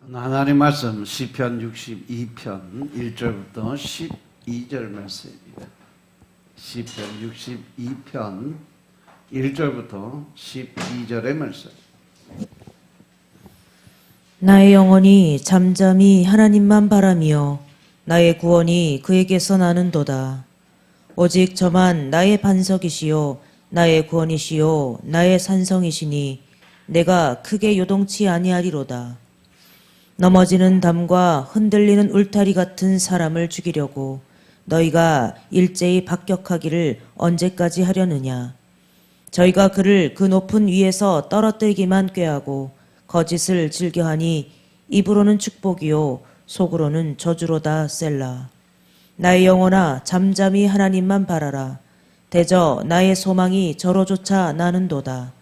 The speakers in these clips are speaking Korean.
하나님 말씀 시편 62편 1절부터 12절 말씀입니다. 시편 62편 1절부터 12절의 말씀. 나의 영혼이 잠잠히 하나님만 바라며 나의 구원이 그에게서 나는도다. 오직 저만 나의 반석이시요 나의 구원이시요 나의 산성이시니 내가 크게 요동치 아니하리로다. 넘어지는 담과 흔들리는 울타리 같은 사람을 죽이려고 너희가 일제히 박격하기를 언제까지 하려느냐. 저희가 그를 그 높은 위에서 떨어뜨리기만 꾀하고 거짓을 즐겨하니 입으로는 축복이요 속으로는 저주로다. 셀라. 나의 영혼아 잠잠히 하나님만 바라라. 대저 나의 소망이 저로조차 나는도다.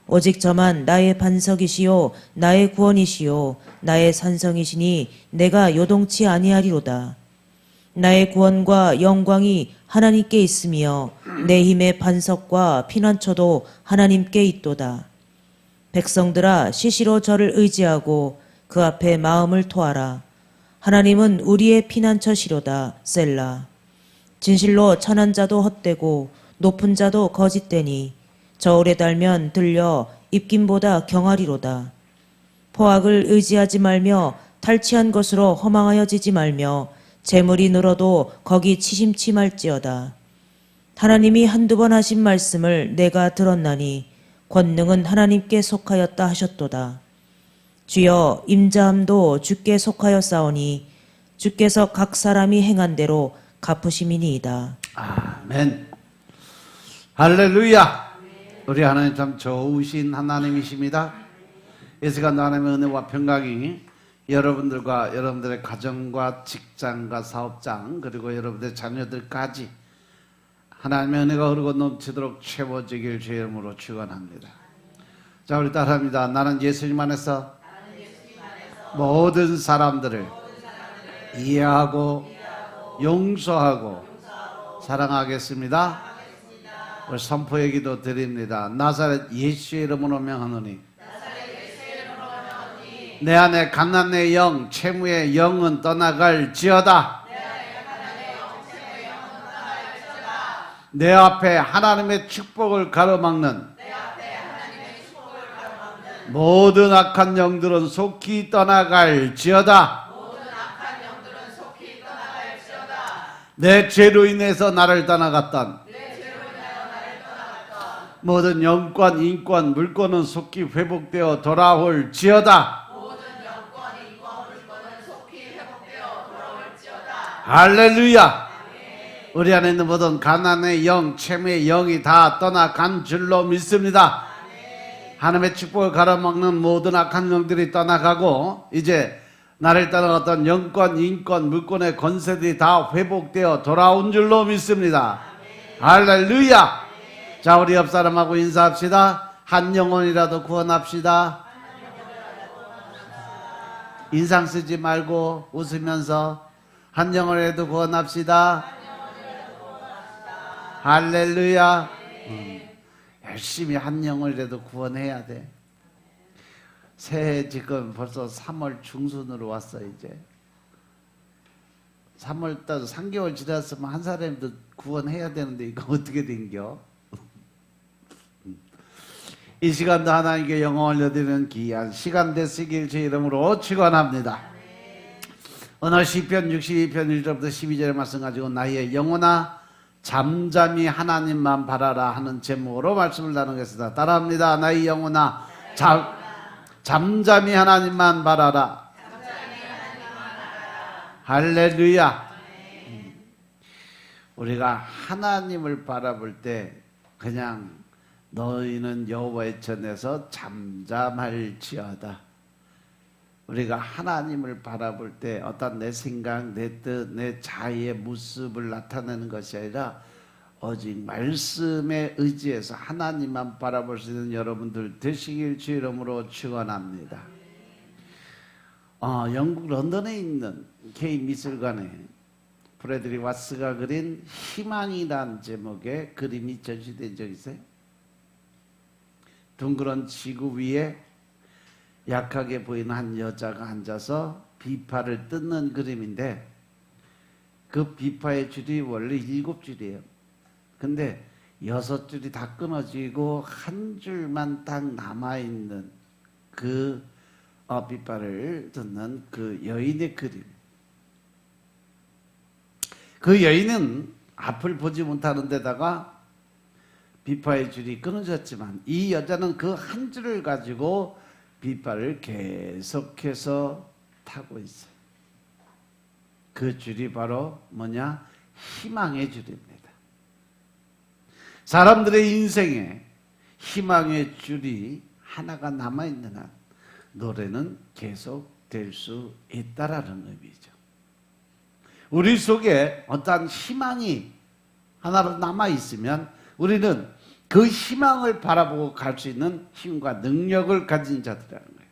오직 저만 나의 반석이시요 나의 구원이시요 나의 산성이시니 내가 요동치 아니하리로다. 나의 구원과 영광이 하나님께 있으며 내 힘의 반석과 피난처도 하나님께 있도다. 백성들아 시시로 저를 의지하고 그 앞에 마음을 토하라. 하나님은 우리의 피난처시로다. 셀라. 진실로 천한 자도 헛되고 높은 자도 거짓되니 저울에 달면 들려 입김보다 경하리로다. 포악을 의지하지 말며 탈취한 것으로 허망하여지지 말며 재물이 늘어도 거기 치심치 말지어다. 하나님이 한두 번 하신 말씀을 내가 들었나니 권능은 하나님께 속하였다 하셨도다. 주여 임자함도 주께 속하였사오니 주께서 각 사람이 행한 대로 갚으심이니이다. 아멘. 할렐루야. 우리 하나님 참 좋으신 하나님이십니다. 이 시간 하나님의 은혜와 평강이 여러분들과 여러분들의 가정과 직장과 사업장 그리고 여러분들의 자녀들까지 하나님의 은혜가 흐르고 넘치도록 채워지길 주의 이름으로 축원합니다. 자, 우리 따라합니다. 나는 예수님 안에서 모든 사람들을 이해하고 용서하고 사랑하겠습니다. 우리 선포의 기도 드립니다. 나사렛 예수의 이름으로 명하노니 내 안에 가난의 영, 채무의 영은 떠나갈지어다. 내 앞에 하나님의 축복을 가로막는 모든 악한 영들은 속히 떠나갈지어다. 내 죄로 인해서 나를 떠나갔던 모든 영권, 인권, 물권은 속히 회복되어 돌아올지어다. 할렐루야. 우리 안에 있는 모든 가난의 영, 채무의 영이 다 떠나간 줄로 믿습니다. 하나님의 축복을 가로막는 모든 악한 영들이 떠나가고 이제 나를 떠나갔던 영권, 인권, 물권의 권세들이 다 회복되어 돌아온 줄로 믿습니다. 할렐루야. 자, 우리 옆 사람하고 인사합시다. 한 영혼이라도 구원합시다. 인상 쓰지 말고 웃으면서 한 영혼이라도 구원합시다. 할렐루야. 열심히 한 영혼이라도 구원해야 돼. 새해 지금 벌써 3월 중순으로 왔어. 이제 3월 달 3개월 지났으면 한 사람도 구원해야 되는데 이거 어떻게 된겨? 이 시간도 하나님께 영광 올려드리는 귀한 시간 되시길 제 이름으로 축원합니다. 오늘 시편 62편 1절부터 12절의 말씀 가지고 나의 영혼아 잠잠히 하나님만 바라라 하는 제목으로 말씀을 나누겠습니다. 따라합니다. 나의 영혼아 잠잠히 하나님만 바라라. 할렐루야. 우리가 하나님을 바라볼 때 그냥 너희는 여호와의 전에서 잠잠할지어다. 우리가 하나님을 바라볼 때 어떤 내 생각, 내 뜻, 내 자의의 모습을 나타내는 것이 아니라 오직 말씀에 의지해서 하나님만 바라볼 수 있는 여러분들 되시길 주 이름으로 축원합니다. 영국 런던에 있는 K미술관에 프레드릭 와스가 그린 희망이란 제목의 그림이 전시된 적이 있어요. 둥그런 지구 위에 약하게 보이는 한 여자가 앉아서 비파를 뜯는 그림인데 그 비파의 줄이 원래 7줄이에요. 근데 6줄이 다 끊어지고 한 줄만 딱 남아있는 그 비파를 뜯는 그 여인의 그림. 그 여인은 앞을 보지 못하는 데다가 비파의 줄이 끊어졌지만 이 여자는 그 한 줄을 가지고 비파를 계속해서 타고 있어요. 그 줄이 바로 뭐냐? 희망의 줄입니다. 사람들의 인생에 희망의 줄이 하나가 남아있는 한 노래는 계속 될 수 있다라는 의미죠. 우리 속에 어떠한 희망이 하나로 남아있으면 우리는 그 희망을 바라보고 갈 수 있는 힘과 능력을 가진 자들이라는 거예요.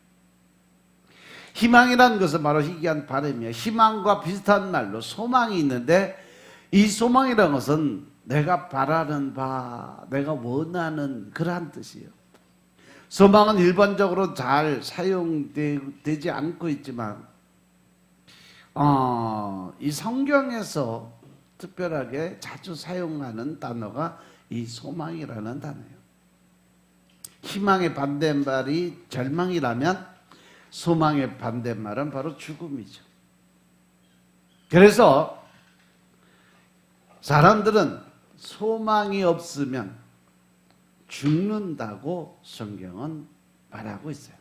희망이라는 것은 바로 희귀한 바람이에요. 희망과 비슷한 말로 소망이 있는데 이 소망이라는 것은 내가 바라는 바, 내가 원하는 그러한 뜻이에요. 소망은 일반적으로 잘 사용되지 않고 있지만 이 성경에서 특별하게 자주 사용하는 단어가 이 소망이라는 단어예요. 희망의 반대말이 절망이라면 소망의 반대말은 바로 죽음이죠. 그래서 사람들은 소망이 없으면 죽는다고 성경은 말하고 있어요.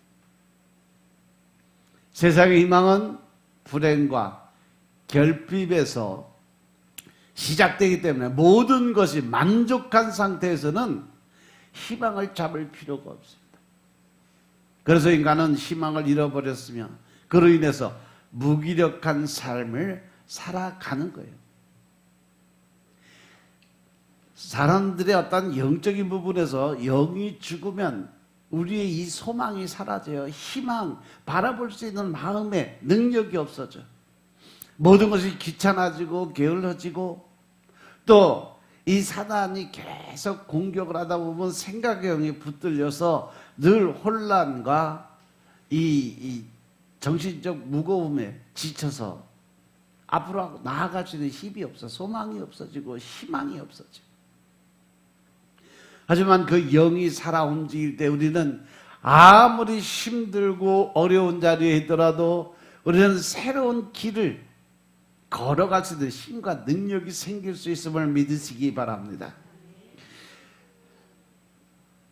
세상의 희망은 불행과 결핍에서 시작되기 때문에 모든 것이 만족한 상태에서는 희망을 잡을 필요가 없습니다. 그래서 인간은 희망을 잃어버렸으며 그로 인해서 무기력한 삶을 살아가는 거예요. 사람들의 어떤 영적인 부분에서 영이 죽으면 우리의 이 소망이 사라져요. 희망, 바라볼 수 있는 마음의 능력이 없어져. 모든 것이 귀찮아지고 게을러지고 또 이 사단이 계속 공격을 하다 보면 생각의 영이 붙들려서 늘 혼란과 이 정신적 무거움에 지쳐서 앞으로 나아갈 수 있는 힘이 없어. 소망이 없어지고 희망이 없어져. 하지만 그 영이 살아 움직일 때 우리는 아무리 힘들고 어려운 자리에 있더라도 우리는 새로운 길을 걸어갈 수 있는 힘과 능력이 생길 수 있음을 믿으시기 바랍니다.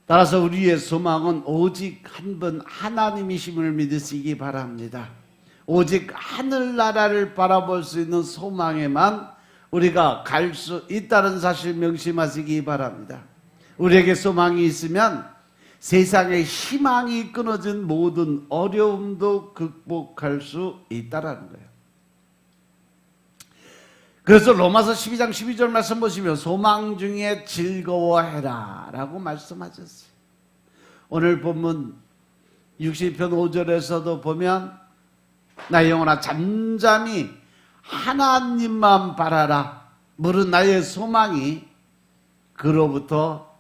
따라서 우리의 소망은 오직 한 분 하나님이심을 믿으시기 바랍니다. 오직 하늘나라를 바라볼 수 있는 소망에만 우리가 갈 수 있다는 사실 명심하시기 바랍니다. 우리에게 소망이 있으면 세상에 희망이 끊어진 모든 어려움도 극복할 수 있다는 거예요. 그래서 로마서 12장 12절 말씀 보시면 소망 중에 즐거워해라 라고 말씀하셨어요. 오늘 본문 60편 5절에서도 보면 나의 영혼아 잠잠히 하나님만 바라라. 물은 나의 소망이 그로부터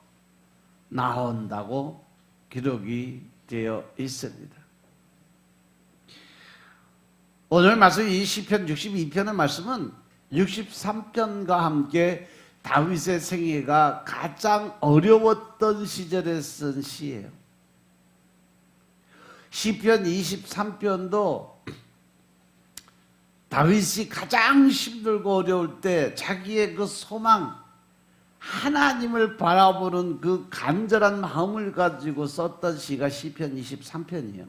나온다고 기록이 되어 있습니다. 오늘 말씀 이 시편 62편의 말씀은 63편과 함께 다윗의 생애가 가장 어려웠던 시절에 쓴 시예요. 시편 23편도 다윗이 가장 힘들고 어려울 때 자기의 그 소망, 하나님을 바라보는 그 간절한 마음을 가지고 썼던 시가 시편 23편이에요.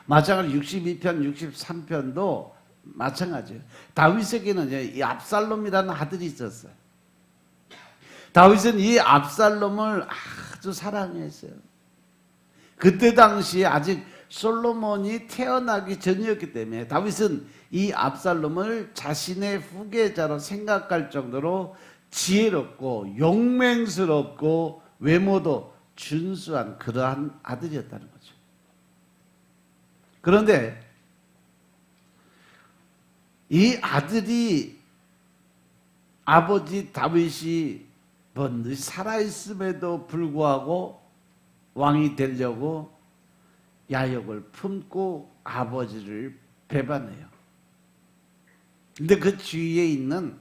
마찬가지로 62편, 63편도 마찬가지예요. 다윗에게는 이 압살롬이라는 아들이 있었어요. 다윗은 이 압살롬을 아주 사랑했어요. 그때 당시에 아직 솔로몬이 태어나기 전이었기 때문에 다윗은 이 압살롬을 자신의 후계자로 생각할 정도로 지혜롭고 용맹스럽고 외모도 준수한 그러한 아들이었다는 거죠. 그런데 이 아들이 아버지 다윗이 번듯이 살아있음에도 불구하고 왕이 되려고 야욕을 품고 아버지를 배반해요. 근데 그 주위에 있는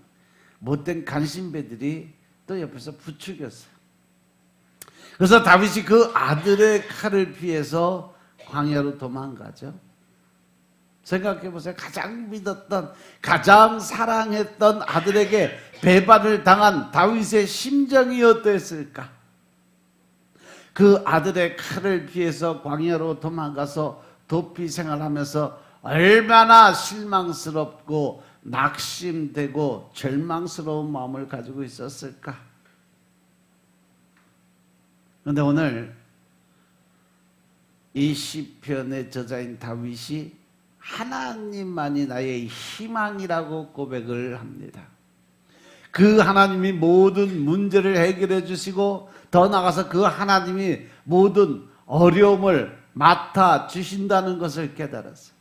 못된 간신배들이 또 옆에서 부추겼어요. 그래서 다윗이 그 아들의 칼을 피해서 광야로 도망가죠. 생각해 보세요. 가장 믿었던, 가장 사랑했던 아들에게 배반을 당한 다윗의 심정이 어땠을까? 그 아들의 칼을 피해서 광야로 도망가서 도피 생활하면서 얼마나 실망스럽고 낙심되고 절망스러운 마음을 가지고 있었을까? 그런데 오늘 이 시편의 저자인 다윗이 하나님만이 나의 희망이라고 고백을 합니다. 그 하나님이 모든 문제를 해결해 주시고 더 나아가서 그 하나님이 모든 어려움을 맡아 주신다는 것을 깨달았어요.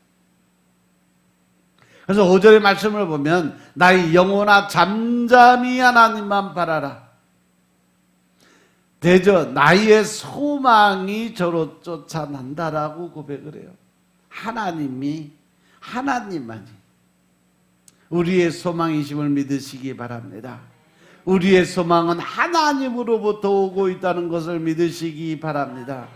그래서 5절의 말씀을 보면 나의 영혼아 잠잠히 하나님만 바라라. 대저 나의 소망이 저로 쫓아난다라고 고백을 해요. 하나님만이 우리의 소망이심을 믿으시기 바랍니다. 우리의 소망은 하나님으로부터 오고 있다는 것을 믿으시기 바랍니다.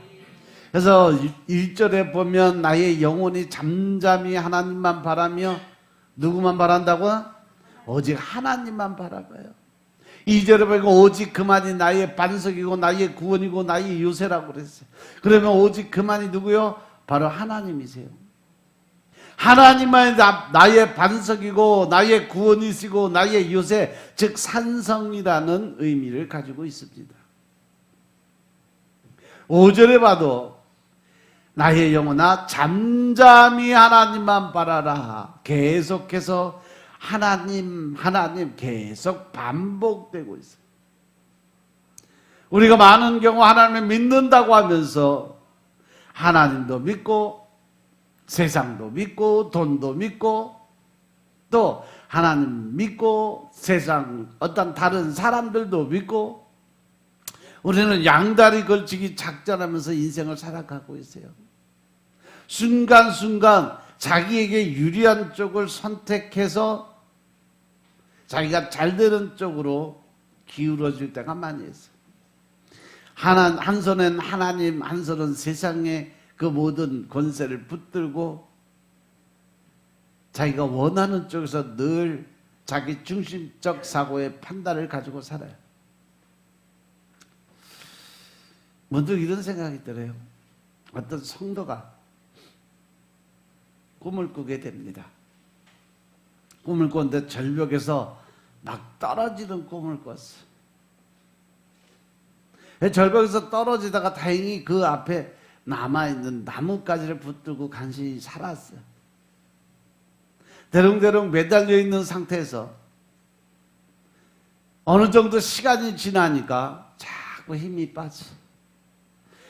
그래서 1절에 보면 나의 영혼이 잠잠히 하나님만 바라며, 누구만 바란다고? 오직 하나님만 바라봐요. 2절에 보니까 오직 그만이 나의 반석이고 나의 구원이고 나의 요새라고 그랬어요. 그러면 오직 그만이 누구요? 바로 하나님이세요. 하나님만이 나의 반석이고 나의 구원이시고 나의 요새, 즉 산성이라는 의미를 가지고 있습니다. 5절에 봐도 나의 영혼아 잠잠히 하나님만 바라라. 계속해서 하나님 계속 반복되고 있어요. 우리가 많은 경우 하나님을 믿는다고 하면서 하나님도 믿고 세상도 믿고 돈도 믿고 또 하나님 믿고 세상 어떤 다른 사람들도 믿고 우리는 양다리 걸치기 작전하면서 인생을 살아가고 있어요. 순간순간 자기에게 유리한 쪽을 선택해서 자기가 잘 되는 쪽으로 기울어질 때가 많이 있어요. 한 손엔 하나님, 한 손은 세상의 그 모든 권세를 붙들고 자기가 원하는 쪽에서 늘 자기 중심적 사고의 판단을 가지고 살아요. 문득 이런 생각이 들어요. 어떤 성도가 꿈을 꾸게 됩니다. 꿈을 꿨는데 절벽에서 막 떨어지는 꿈을 꿨어. 절벽에서 떨어지다가 다행히 그 앞에 남아있는 나뭇가지를 붙들고 간신히 살았어요. 대롱대롱 매달려 있는 상태에서 어느 정도 시간이 지나니까 자꾸 힘이 빠져.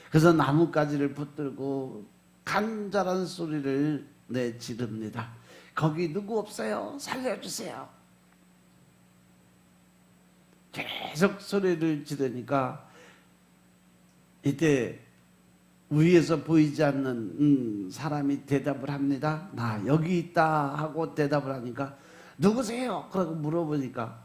그래서 나뭇가지를 붙들고 간절한 소리를 내지릅니다. 거기 누구 없어요? 살려주세요. 계속 소리를 지르니까 이때 위에서 보이지 않는 사람이 대답을 합니다. 나 여기 있다 하고 대답을 하니까 누구세요? 그러고 물어보니까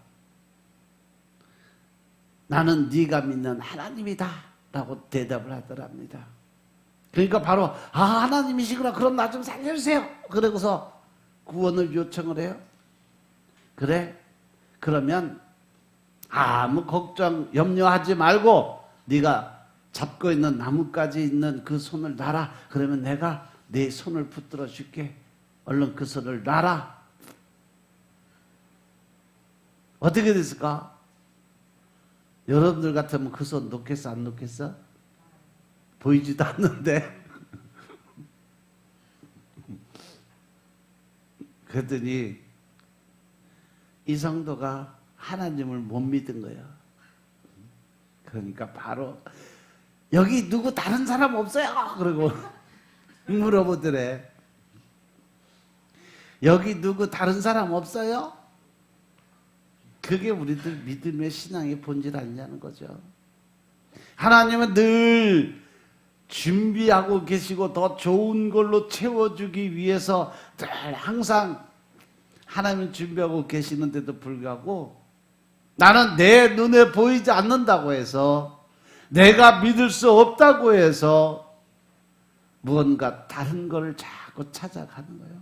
나는 네가 믿는 하나님이다 라고 대답을 하더랍니다. 그러니까 바로 하나님이시구나. 그럼 나 좀 살려주세요. 그러고서 구원을 요청을 해요. 그래? 그러면 아무 걱정 염려하지 말고 네가 잡고 있는 나뭇가지 있는 그 손을 놔라. 그러면 내가 네 손을 붙들어 줄게. 얼른 그 손을 놔라. 어떻게 됐을까? 여러분들 같으면 그 손 놓겠어 안 놓겠어? 보이지도 않는데. 그랬더니 이 성도가 하나님을 못 믿은 거예요. 그러니까 바로 여기 누구 다른 사람 없어요? 그러고 물어보더래. 여기 누구 다른 사람 없어요? 그게 우리들 믿음의 신앙의 본질 아니냐는 거죠. 하나님은 늘 준비하고 계시고 더 좋은 걸로 채워주기 위해서 늘 항상 하나님 준비하고 계시는데도 불구하고 나는 내 눈에 보이지 않는다고 해서, 내가 믿을 수 없다고 해서 무언가 다른 걸 자꾸 찾아가는 거예요.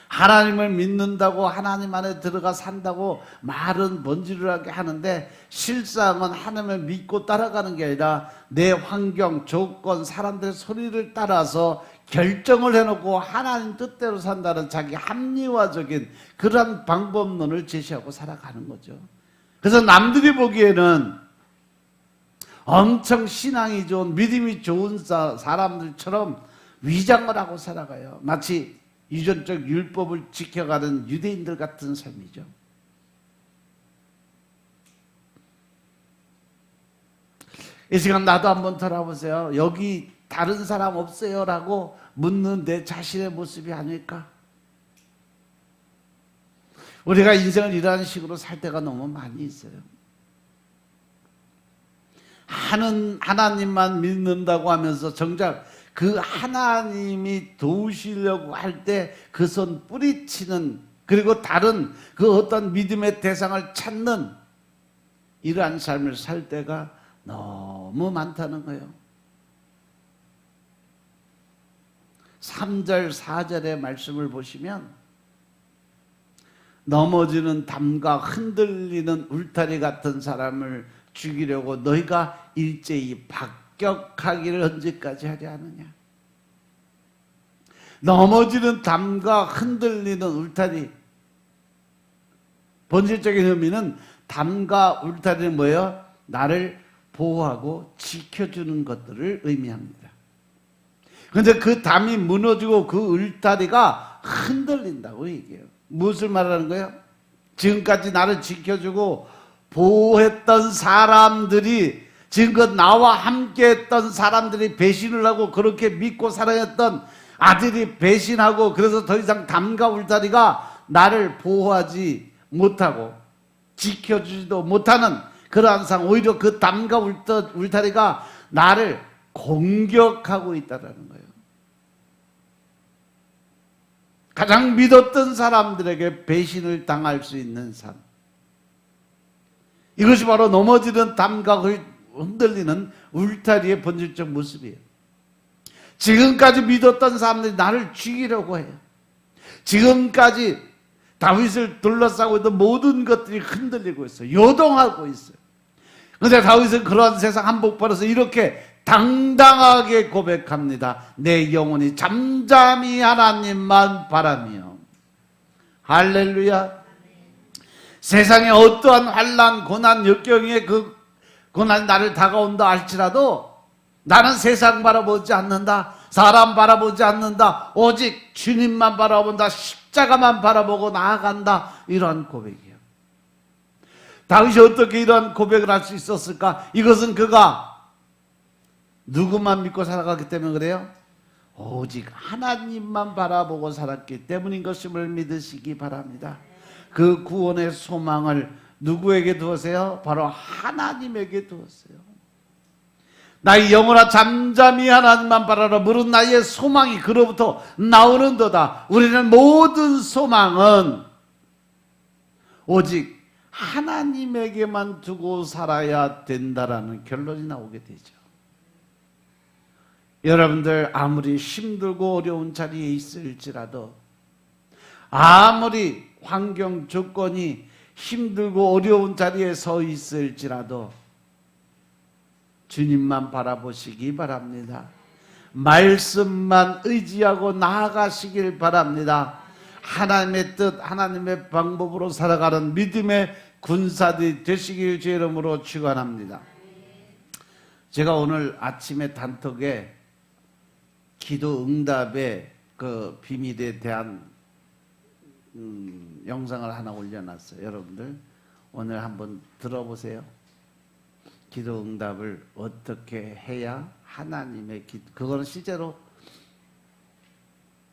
하나님을 믿는다고, 하나님 안에 들어가 산다고 말은 번지르르하게 하는데 실상은 하나님을 믿고 따라가는 게 아니라 내 환경, 조건, 사람들의 소리를 따라서 결정을 해놓고 하나님 뜻대로 산다는 자기 합리화적인 그런 방법론을 제시하고 살아가는 거죠. 그래서 남들이 보기에는 엄청 신앙이 좋은, 믿음이 좋은 사람들처럼 위장을 하고 살아가요. 마치 유전적 율법을 지켜가는 유대인들 같은 삶이죠. 이 시간 나도 한번 돌아보세요. 여기 다른 사람 없어요? 라고 묻는 내 자신의 모습이 아닐까? 우리가 인생을 이러한 식으로 살 때가 너무 많이 있어요. 하나님만 믿는다고 하면서 정작 그 하나님이 도우시려고 할 때 그 손 뿌리치는, 그리고 다른 그 어떤 믿음의 대상을 찾는 이러한 삶을 살 때가 너무 많다는 거예요. 3절 4절의 말씀을 보시면 넘어지는 담과 흔들리는 울타리 같은 사람을 죽이려고 너희가 일제히 박격하기를 언제까지 하려 하느냐. 넘어지는 담과 흔들리는 울타리, 본질적인 의미는 담과 울타리는 뭐예요? 나를 보호하고 지켜주는 것들을 의미합니다. 그런데 그 담이 무너지고 그 울타리가 흔들린다고 얘기해요. 무엇을 말하는 거예요? 지금까지 나를 지켜주고 보호했던 사람들이, 지금껏 나와 함께 했던 사람들이 배신을 하고 그렇게 믿고 사랑했던 아들이 배신하고, 그래서 더 이상 담과 울타리가 나를 보호하지 못하고 지켜주지도 못하는 그러한 상황, 오히려 그 담과 울타리가 나를 공격하고 있다는 거예요. 가장 믿었던 사람들에게 배신을 당할 수 있는 삶, 이것이 바로 넘어지는 담과 흔들리는 울타리의 본질적 모습이에요. 지금까지 믿었던 사람들이 나를 죽이려고 해요. 지금까지 다윗을 둘러싸고 있던 모든 것들이 흔들리고 있어요. 요동하고 있어요. 그런데 다윗은 그러한 세상 한복판에서 이렇게 당당하게 고백합니다. 내 영혼이 잠잠히 하나님만 바라며. 할렐루야. 세상에 어떠한 환난, 고난, 역경에 그 고난이 나를 다가온다 할지라도 나는 세상 바라보지 않는다, 사람 바라보지 않는다, 오직 주님만 바라본다, 십자가만 바라보고 나아간다, 이러한 고백이에요. 다윗이 어떻게 이러한 고백을 할 수 있었을까? 이것은 그가 누구만 믿고 살아갔기 때문에 그래요? 오직 하나님만 바라보고 살았기 때문인 것임을 믿으시기 바랍니다. 그 구원의 소망을 누구에게 두었어요? 바로 하나님에게 두었어요. 나의 영혼아 잠잠히 하나님만 바라라. 무릇 나의 소망이 그로부터 나오는도다. 우리는 모든 소망은 오직 하나님에게만 두고 살아야 된다라는 결론이 나오게 되죠. 여러분들 아무리 힘들고 어려운 자리에 있을지라도, 아무리 환경 조건이 힘들고 어려운 자리에 서 있을지라도 주님만 바라보시기 바랍니다. 말씀만 의지하고 나아가시길 바랍니다. 하나님의 뜻, 하나님의 방법으로 살아가는 믿음의 군사들이 되시길 주의 이름으로 축원합니다. 제가 오늘 아침에 단톡에 기도 응답의 그 비밀에 대한 영상을 하나 올려놨어요. 여러분들 오늘 한번 들어보세요. 기도 응답을 어떻게 해야 하나님의 그거는 실제로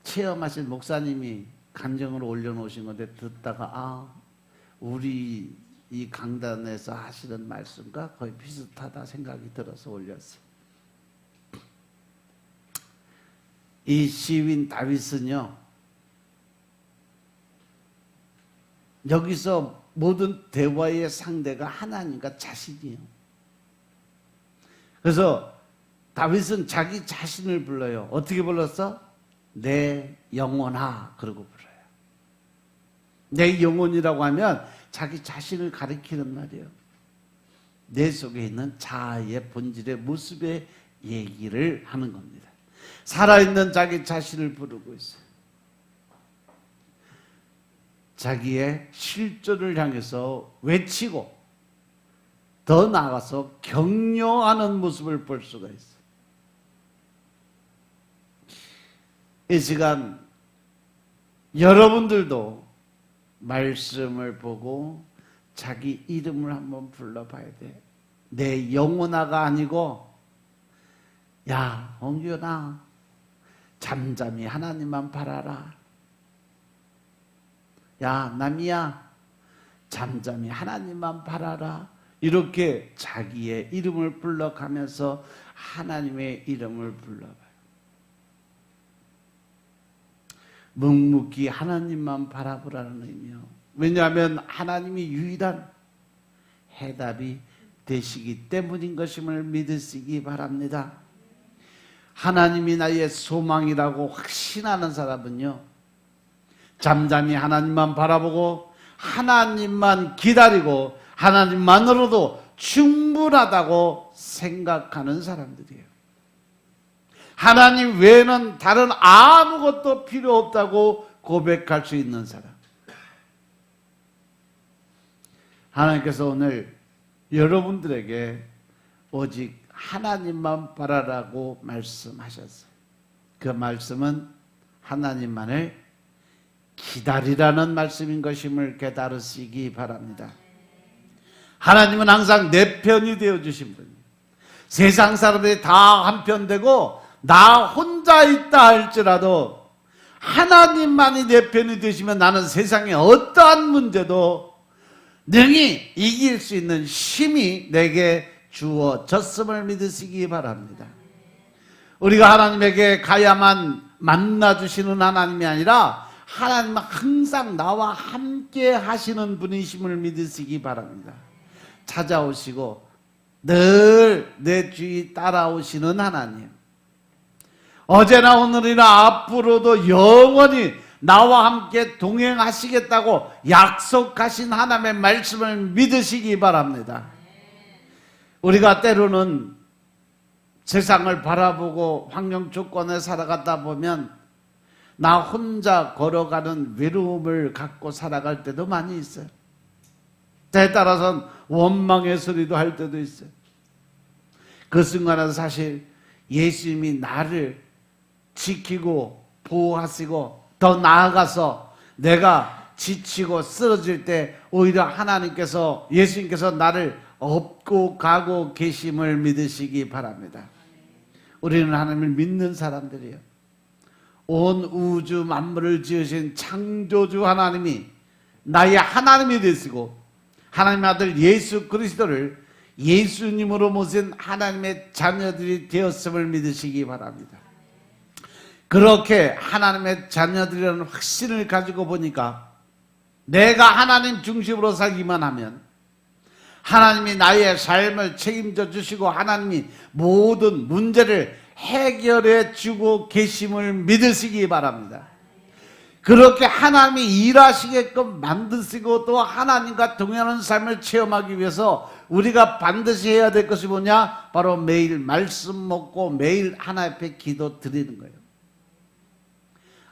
체험하신 목사님이 간증으로 올려놓으신 건데 듣다가 우리 이 강단에서 하시는 말씀과 거의 비슷하다 생각이 들어서 올렸어요. 이 시인 다윗은요, 여기서 모든 대화의 상대가 하나님과 자신이에요. 그래서 다윗은 자기 자신을 불러요. 어떻게 불렀어? 내 영혼아, 그러고 불러요. 내 영혼이라고 하면 자기 자신을 가리키는 말이에요. 내 속에 있는 자아의 본질의 모습의 얘기를 하는 겁니다. 살아있는 자기 자신을 부르고 있어요. 자기의 실존을 향해서 외치고 더 나아가서 격려하는 모습을 볼 수가 있어요. 이 시간 여러분들도 말씀을 보고 자기 이름을 한번 불러봐야 돼. 내 영혼아가 아니고, 야 홍규나 잠잠히 하나님만 바라라. 야 남이야 잠잠히 하나님만 바라라. 이렇게 자기의 이름을 불러가면서 하나님의 이름을 불러봐요. 묵묵히 하나님만 바라보라는 의미요. 왜냐하면 하나님이 유일한 해답이 되시기 때문인 것임을 믿으시기 바랍니다. 하나님이 나의 소망이라고 확신하는 사람은요, 잠잠히 하나님만 바라보고 하나님만 기다리고 하나님만으로도 충분하다고 생각하는 사람들이에요. 하나님 외에는 다른 아무것도 필요 없다고 고백할 수 있는 사람. 하나님께서 오늘 여러분들에게 오직 하나님만 바라라고 말씀하셨어요. 그 말씀은 하나님만을 기다리라는 말씀인 것임을 깨달으시기 바랍니다. 하나님은 항상 내 편이 되어주신 분이에요. 세상 사람들이 다 한편 되고 나 혼자 있다 할지라도 하나님만이 내 편이 되시면 나는 세상의 어떠한 문제도 능히 이길 수 있는 힘이 내게 주어졌음을 믿으시기 바랍니다. 우리가 하나님에게 가야만 만나주시는 하나님이 아니라 하나님은 항상 나와 함께 하시는 분이심을 믿으시기 바랍니다. 찾아오시고 늘 내 주위 따라오시는 하나님, 어제나 오늘이나 앞으로도 영원히 나와 함께 동행하시겠다고 약속하신 하나님의 말씀을 믿으시기 바랍니다. 우리가 때로는 세상을 바라보고 환경 조건에 살아가다 보면 나 혼자 걸어가는 외로움을 갖고 살아갈 때도 많이 있어요. 때에 따라서는 원망의 소리도 할 때도 있어요. 그 순간은 사실 예수님이 나를 지키고 보호하시고 더 나아가서 내가 지치고 쓰러질 때 오히려 하나님께서, 예수님께서 나를 업고 가고 계심을 믿으시기 바랍니다. 우리는 하나님을 믿는 사람들이에요. 온 우주 만물을 지으신 창조주 하나님이 나의 하나님이 되시고 하나님의 아들 예수 그리스도를 예수님으로 모신 하나님의 자녀들이 되었음을 믿으시기 바랍니다. 그렇게 하나님의 자녀들이라는 확신을 가지고 보니까 내가 하나님 중심으로 살기만 하면 하나님이 나의 삶을 책임져 주시고 하나님이 모든 문제를 해결해 주고 계심을 믿으시기 바랍니다. 그렇게 하나님이 일하시게끔 만드시고 또 하나님과 동행하는 삶을 체험하기 위해서 우리가 반드시 해야 될 것이 뭐냐? 바로 매일 말씀 먹고 매일 하나님 앞에 기도 드리는 거예요.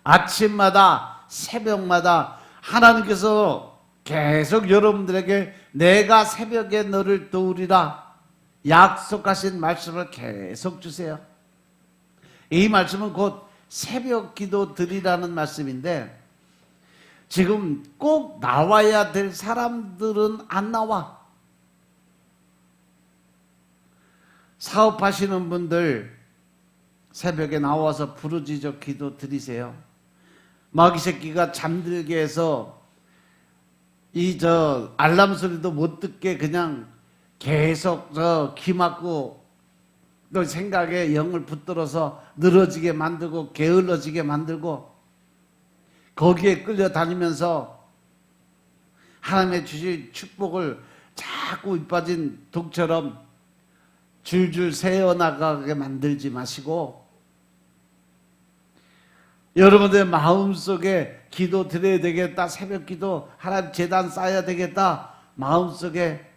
아침마다 새벽마다 하나님께서 계속 여러분들에게 내가 새벽에 너를 도우리라 약속하신 말씀을 계속 주세요. 이 말씀은 곧 새벽 기도 드리라는 말씀인데 지금 꼭 나와야 될 사람들은 안 나와. 사업하시는 분들 새벽에 나와서 부르짖어 기도 드리세요. 마귀 새끼가 잠들게 해서 알람 소리도 못 듣게 그냥 계속 귀 막고 또 생각에 영을 붙들어서 늘어지게 만들고 게을러지게 만들고 거기에 끌려다니면서 하나님의 주신 축복을 자꾸 이빠진 독처럼 줄줄 새어나가게 만들지 마시고 여러분들의 마음속에 기도 드려야 되겠다, 새벽 기도 하나님 제단 쌓아야 되겠다 마음속에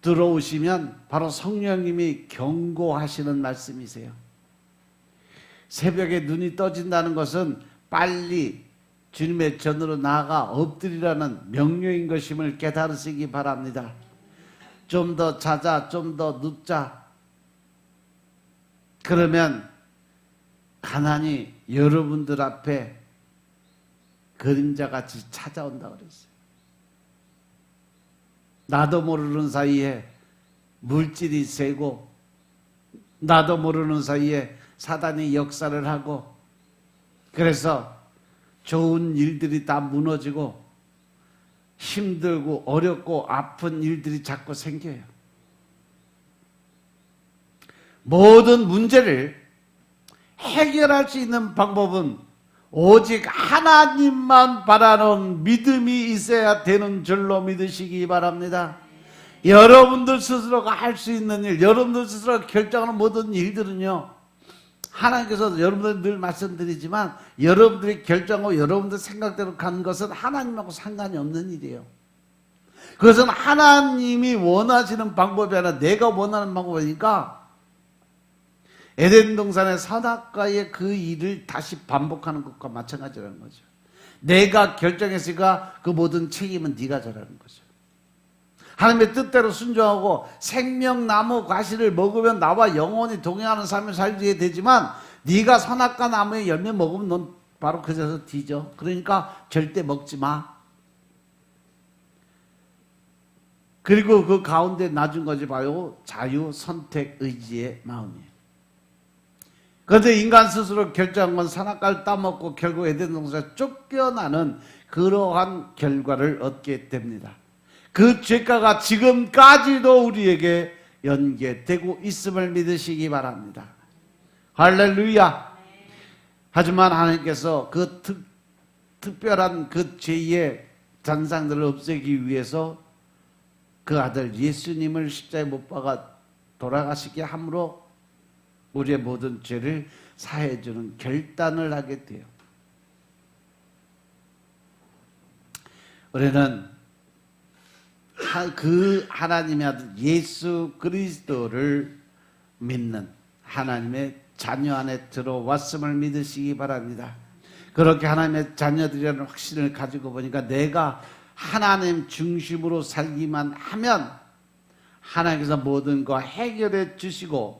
들어오시면 바로 성령님이 경고하시는 말씀이세요. 새벽에 눈이 떠진다는 것은 빨리 주님의 전으로 나아가 엎드리라는 명령인 것임을 깨달으시기 바랍니다. 좀 더 자자, 좀 더 눕자. 그러면 가난이 여러분들 앞에 그림자같이 찾아온다 그랬어요. 나도 모르는 사이에 물질이 새고 나도 모르는 사이에 사단이 역사를 하고 그래서 좋은 일들이 다 무너지고 힘들고 어렵고 아픈 일들이 자꾸 생겨요. 모든 문제를 해결할 수 있는 방법은 오직 하나님만 바라는 믿음이 있어야 되는 줄로 믿으시기 바랍니다. 여러분들 스스로가 할 수 있는 일, 여러분들 스스로가 결정하는 모든 일들은요, 하나님께서 여러분들 늘 말씀드리지만 여러분들이 결정하고 여러분들 생각대로 가는 것은 하나님하고 상관이 없는 일이에요. 그것은 하나님이 원하시는 방법이 아니라 내가 원하는 방법이니까 에덴 동산의 선악과의 그 일을 다시 반복하는 것과 마찬가지라는 거죠. 내가 결정했으니까 그 모든 책임은 네가 져라는 거죠. 하나님의 뜻대로 순종하고 생명나무 과실을 먹으면 나와 영원히 동행하는 삶을 살게 되지만 네가 선악과 나무의 열매 먹으면 넌 바로 그제서 뒤져. 그러니까 절대 먹지 마. 그리고 그 가운데 놔준 것이 바로 자유, 선택, 의지의 마음이에요. 그런데 인간 스스로 결정한 건 선악과를 따먹고 결국 에덴 동산에서 쫓겨나는 그러한 결과를 얻게 됩니다. 그 죄가가 지금까지도 우리에게 연계되고 있음을 믿으시기 바랍니다. 할렐루야. 하지만 하나님께서 그 특별한 그 죄의 잔상들을 없애기 위해서 그 아들 예수님을 십자가에 못 박아 돌아가시게 함으로 우리의 모든 죄를 사해주는 결단을 하게 돼요. 우리는 그 하나님의 아들 예수 그리스도를 믿는 하나님의 자녀 안에 들어왔음을 믿으시기 바랍니다. 그렇게 하나님의 자녀들이라는 확신을 가지고 보니까 내가 하나님 중심으로 살기만 하면 하나님께서 모든 거 해결해 주시고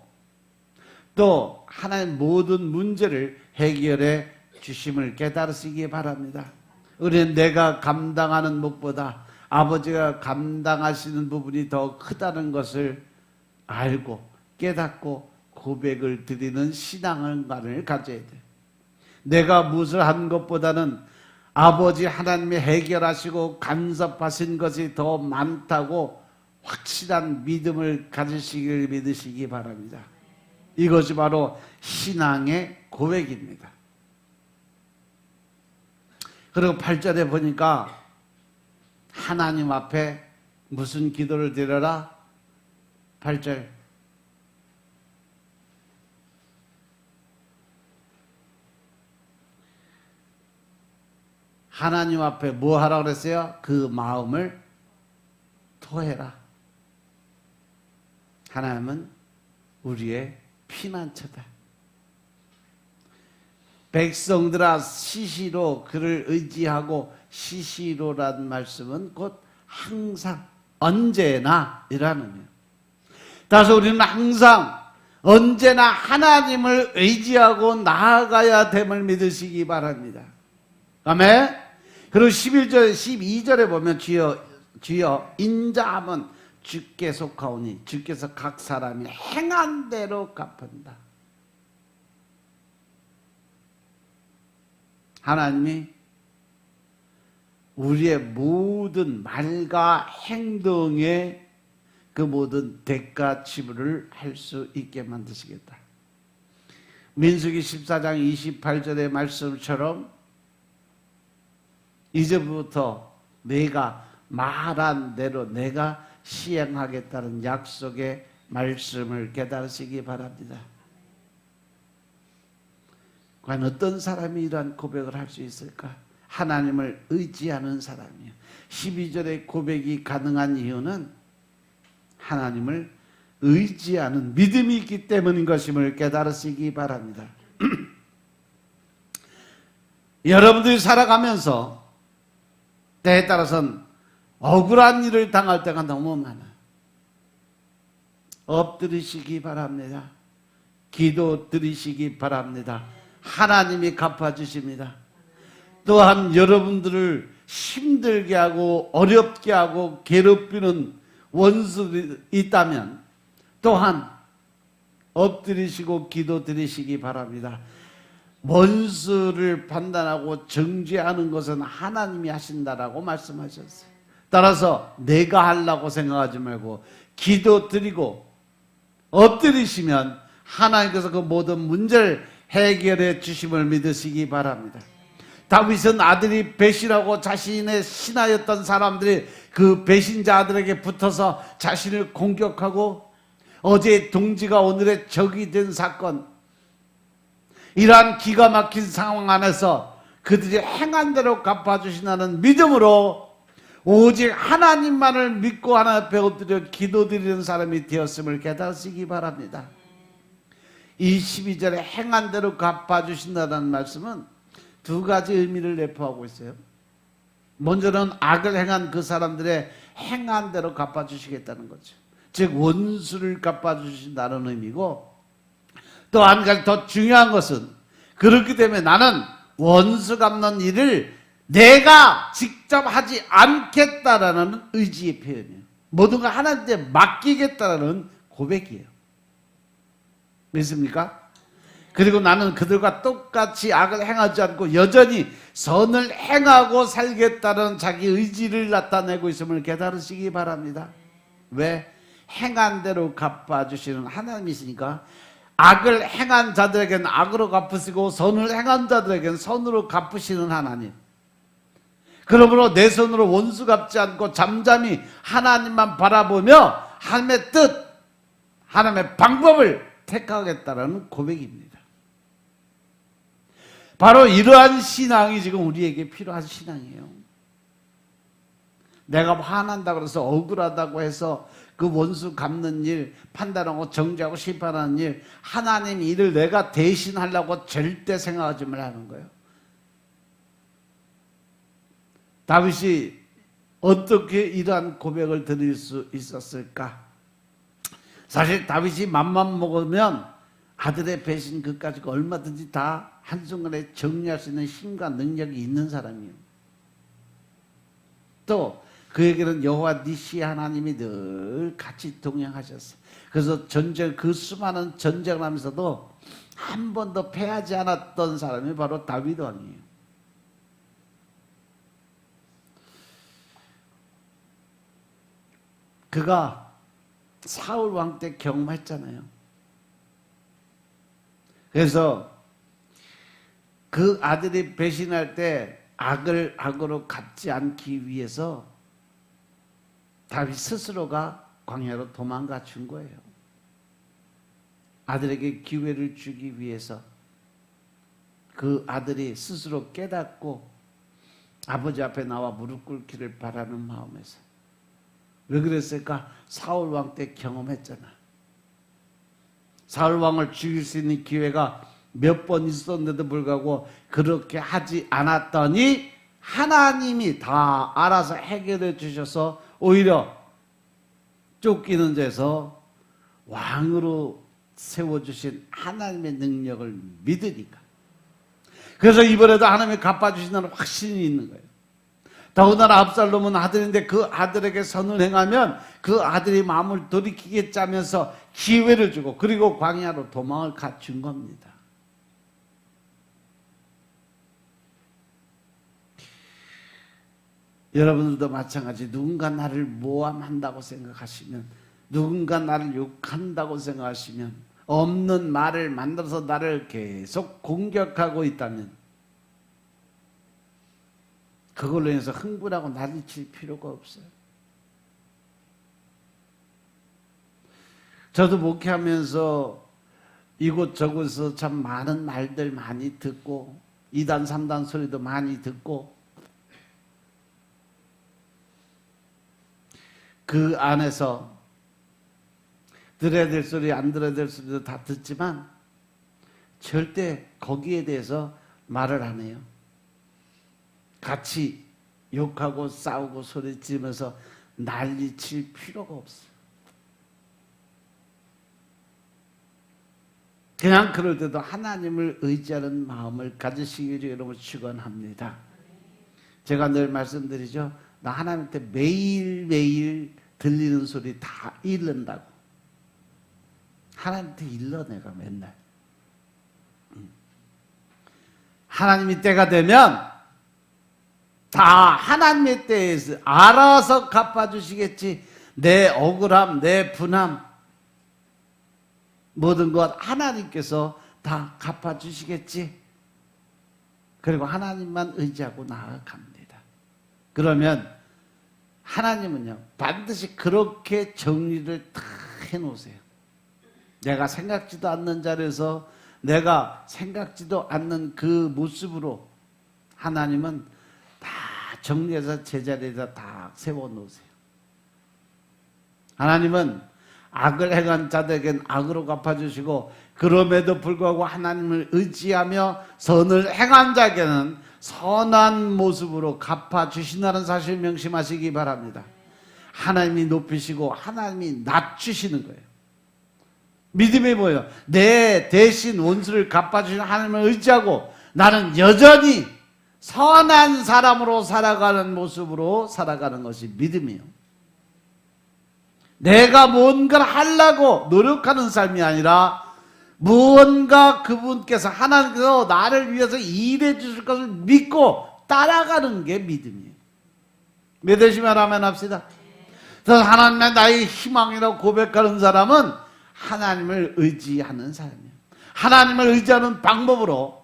또 하나님 모든 문제를 해결해 주심을 깨달으시기 바랍니다. 우리는 내가 감당하는 몫보다 아버지가 감당하시는 부분이 더 크다는 것을 알고 깨닫고 고백을 드리는 신앙관을 가져야 돼. 내가 무엇을 한 것보다는 아버지 하나님이 해결하시고 간섭하신 것이 더 많다고 확실한 믿음을 가지시길 믿으시기 바랍니다. 이것이 바로 신앙의 고백입니다. 그리고 8절에 보니까 하나님 앞에 무슨 기도를 드려라? 8절 하나님 앞에 뭐 하라고 그랬어요? 그 마음을 토해라. 하나님은 우리의 피난처다. 백성들아 시시로 그를 의지하고 시시로란 말씀은 곧 항상 언제나 이라는 의미예요. 따라서 우리는 항상 언제나 하나님을 의지하고 나아가야 됨을 믿으시기 바랍니다. 아멘. 그리고 11절 12절에 보면 주여 인자함은 주께 속하오니 주께서 각 사람이 행한 대로 갚은다. 하나님이 우리의 모든 말과 행동에 그 모든 대가 지불을 할 수 있게 만드시겠다. 민수기 14장 28절의 말씀처럼 이제부터 내가 말한 대로 내가 시행하겠다는 약속의 말씀을 깨달으시기 바랍니다. 과연 어떤 사람이 이러한 고백을 할 수 있을까? 하나님을 의지하는 사람이요. 12절의 고백이 가능한 이유는 하나님을 의지하는 믿음이 있기 때문인 것임을 깨달으시기 바랍니다. 여러분들이 살아가면서 때에 따라서는 억울한 일을 당할 때가 너무 많아요. 엎드리시기 바랍니다. 기도 드리시기 바랍니다. 하나님이 갚아주십니다. 또한 여러분들을 힘들게 하고 어렵게 하고 괴롭히는 원수들이 있다면 또한 엎드리시고 기도 드리시기 바랍니다. 원수를 판단하고 정죄하는 것은 하나님이 하신다라고 말씀하셨어요. 따라서 내가 하려고 생각하지 말고 기도 드리고 엎드리시면 하나님께서 그 모든 문제를 해결해 주심을 믿으시기 바랍니다. 다윗은 아들이 배신하고 자신의 신하였던 사람들이 그 배신자들에게 붙어서 자신을 공격하고 어제의 동지가 오늘의 적이 된 사건, 이러한 기가 막힌 상황 안에서 그들이 행한 대로 갚아주신다는 믿음으로 오직 하나님만을 믿고 하나님 앞에 엎드려 기도드리는 사람이 되었음을 깨닫으시기 바랍니다. 이 12절에 행한 대로 갚아주신다는 말씀은 두 가지 의미를 내포하고 있어요. 먼저는 악을 행한 그 사람들의 행한 대로 갚아주시겠다는 거죠. 즉 원수를 갚아주신다는 의미고, 또 한 가지 더 중요한 것은 그렇기 때문에 나는 원수 갚는 일을 내가 직접 하지 않겠다라는 의지의 표현이에요. 모든 걸 하나님께 맡기겠다라는 고백이에요. 믿습니까? 그리고 나는 그들과 똑같이 악을 행하지 않고 여전히 선을 행하고 살겠다는 자기 의지를 나타내고 있음을 깨달으시기 바랍니다. 왜? 행한 대로 갚아주시는 하나님이시니까. 악을 행한 자들에게는 악으로 갚으시고 선을 행한 자들에게는 선으로 갚으시는 하나님. 그러므로 내 손으로 원수 갚지 않고 잠잠히 하나님만 바라보며 하나님의 뜻, 하나님의 방법을 택하겠다라는 고백입니다. 바로 이러한 신앙이 지금 우리에게 필요한 신앙이에요. 내가 화난다고 해서 억울하다고 해서 그 원수 갚는 일, 판단하고 정죄하고 심판하는 일, 하나님 일을 내가 대신하려고 절대 생각하지 말라는 거예요. 다윗이 어떻게 이러한 고백을 드릴 수 있었을까? 사실 다윗이 맘만 먹으면 아들의 배신 그까지 얼마든지 다 한순간에 정리할 수 있는 힘과 능력이 있는 사람이에요. 또 그에게는 여호와 니시 하나님이 늘 같이 동행하셨어요. 그래서 전쟁, 그 수많은 전쟁을 하면서도 한 번도 패하지 않았던 사람이 바로 다윗 왕이에요. 그가 사울 왕 때 경험했잖아요. 그래서 그 아들이 배신할 때 악을 악으로 갚지 않기 위해서 다윗 스스로가 광야로 도망가 준 거예요. 아들에게 기회를 주기 위해서 그 아들이 스스로 깨닫고 아버지 앞에 나와 무릎 꿇기를 바라는 마음에서. 왜 그랬을까? 사울 왕 때 경험했잖아. 사울 왕을 죽일 수 있는 기회가 몇 번 있었는데도 불구하고 그렇게 하지 않았더니 하나님이 다 알아서 해결해 주셔서 오히려 쫓기는 데서 왕으로 세워주신 하나님의 능력을 믿으니까. 그래서 이번에도 하나님이 갚아주신다는 확신이 있는 거예요. 더군다나 압살롬은 아들인데 그 아들에게 선을 행하면 그 아들이 마음을 돌이키겠자면서 기회를 주고 그리고 광야로 도망을 갖춘 겁니다. 여러분들도 마찬가지 누군가 나를 모함한다고 생각하시면 누군가 나를 욕한다고 생각하시면, 없는 말을 만들어서 나를 계속 공격하고 있다면 그걸로 인해서 흥분하고 난리칠 필요가 없어요. 저도 목회하면서 이곳저곳에서 참 많은 말들 많이 듣고 2단 3단 소리도 많이 듣고 그 안에서 들어야 될 소리 안 들어야 될 소리도 다 듣지만 절대 거기에 대해서 말을 안 해요. 같이 욕하고 싸우고 소리치면서 난리칠 필요가 없어요. 그냥 그럴 때도 하나님을 의지하는 마음을 가지시기를 여러분 축원합니다. 제가 늘 말씀드리죠. 나 하나님한테 매일매일 들리는 소리 다 잃는다고. 하나님한테 일러 내가 맨날. 하나님이 때가 되면 다 하나님의 때에서 알아서 갚아주시겠지. 내 억울함, 내 분함, 모든 것 하나님께서 다 갚아주시겠지. 그리고 하나님만 의지하고 나아갑니다. 그러면 하나님은요 반드시 그렇게 정리를 다 해놓으세요. 내가 생각지도 않는 자리에서 내가 생각지도 않는 그 모습으로 하나님은 다 정리해서 제자리에다 다 세워놓으세요. 하나님은 악을 행한 자들에겐 악으로 갚아주시고 그럼에도 불구하고 하나님을 의지하며 선을 행한 자에게는 선한 모습으로 갚아주신다는 사실 명심하시기 바랍니다. 하나님이 높이시고 하나님이 낮추시는 거예요. 믿음이 뭐예요? 내 대신 원수를 갚아주시는 하나님을 의지하고 나는 여전히 선한 사람으로 살아가는 모습으로 살아가는 것이 믿음이에요. 내가 뭔가를 하려고 노력하는 삶이 아니라 무언가 그분께서 하나님께서 나를 위해서 일해 주실 것을 믿고 따라가는 게 믿음이에요. 믿으시면 아멘 합시다. 그래서 하나님의 나의 희망이라고 고백하는 사람은 하나님을 의지하는 사람이에요. 하나님을 의지하는 방법으로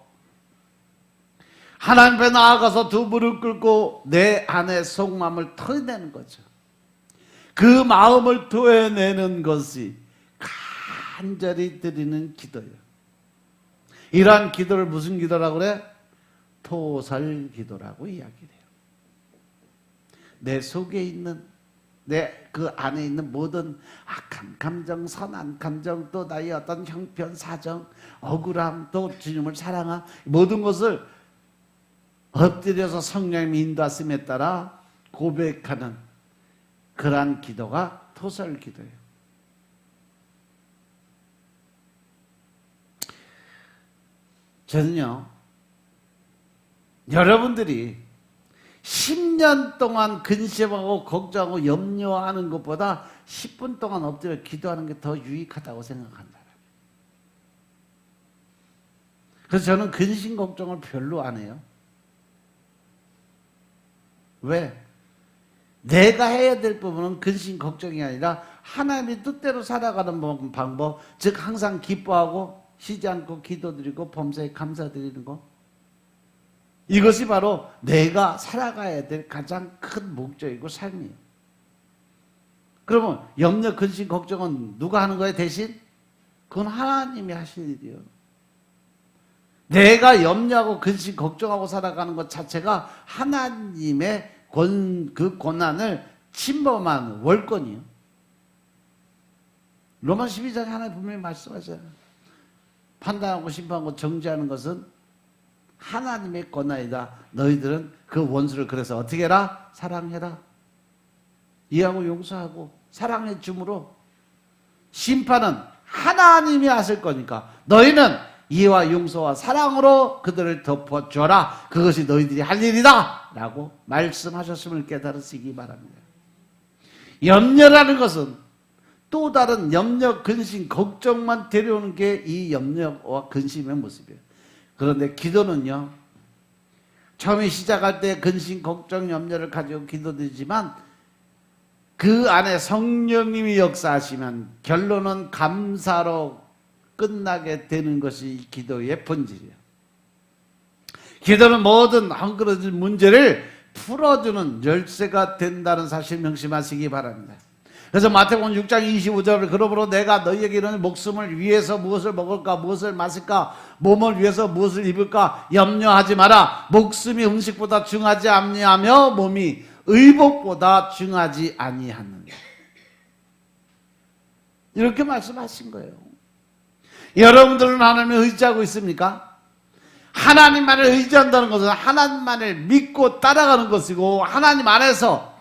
하나님 앞에 나아가서 두 무릎 꿇고 내 안의 속마음을 털어내는 거죠. 그 마음을 토해내는 것이 간절히 드리는 기도예요. 이러한 기도를 무슨 기도라고 그래? 토설 기도라고 이야기를 해요. 내 속에 있는 내 그 안에 있는 모든 악한 감정, 선한 감정, 또 나의 어떤 형편, 사정, 억울함, 또 주님을 사랑함 모든 것을 엎드려서 성령님이 인도하심에 따라 고백하는 그러한 기도가 토설 기도예요. 저는요, 여러분들이 10년 동안 근심하고 걱정하고 염려하는 것보다 10분 동안 엎드려 기도하는 게 더 유익하다고 생각한다. 그래서 저는 근심 걱정을 별로 안 해요. 왜? 내가 해야 될 부분은 근심 걱정이 아니라 하나님의 뜻대로 살아가는 방법, 즉 항상 기뻐하고 쉬지 않고 기도드리고 범사에 감사드리는 것, 이것이 바로 내가 살아가야 될 가장 큰 목적이고 삶이에요. 그러면 염려, 근심, 걱정은 누가 하는 거예요 대신? 그건 하나님이 하실 일이에요. 내가 염려하고 근심, 걱정하고 살아가는 것 자체가 하나님의 그 고난을 침범한 월권이에요. 로마 12장에 하나님 분명히 말씀하잖아요. 판단하고 심판하고 정죄하는 것은 하나님의 권한이다. 너희들은 그 원수를 그래서 어떻게 해라? 사랑해라. 이해하고 용서하고 사랑해 줌으로 심판은 하나님이 하실 거니까 너희는 이해와 용서와 사랑으로 그들을 덮어줘라. 그것이 너희들이 할 일이다. 라고 말씀하셨음을 깨달으시기 바랍니다. 염려라는 것은 또 다른 염려, 근심, 걱정만 데려오는 게 이 염려와 근심의 모습이에요. 그런데 기도는요, 처음에 시작할 때 근심, 걱정, 염려를 가지고 기도드리지만 그 안에 성령님이 역사하시면 결론은 감사로 끝나게 되는 것이 기도의 본질이에요. 기도는 모든 한 그릇의 문제를 풀어주는 열쇠가 된다는 사실 명심하시기 바랍니다. 그래서 마태복음 6장 25절을 그러므로 내가 너희에게 이르노니 목숨을 위해서 무엇을 먹을까 무엇을 마실까 몸을 위해서 무엇을 입을까 염려하지 마라. 목숨이 음식보다 중하지 아니하며 몸이 의복보다 중하지 아니하느냐. 이렇게 말씀하신 거예요. 여러분들은 하나님을 의지하고 있습니까? 하나님만을 의지한다는 것은 하나님만을 믿고 따라가는 것이고 하나님 안에서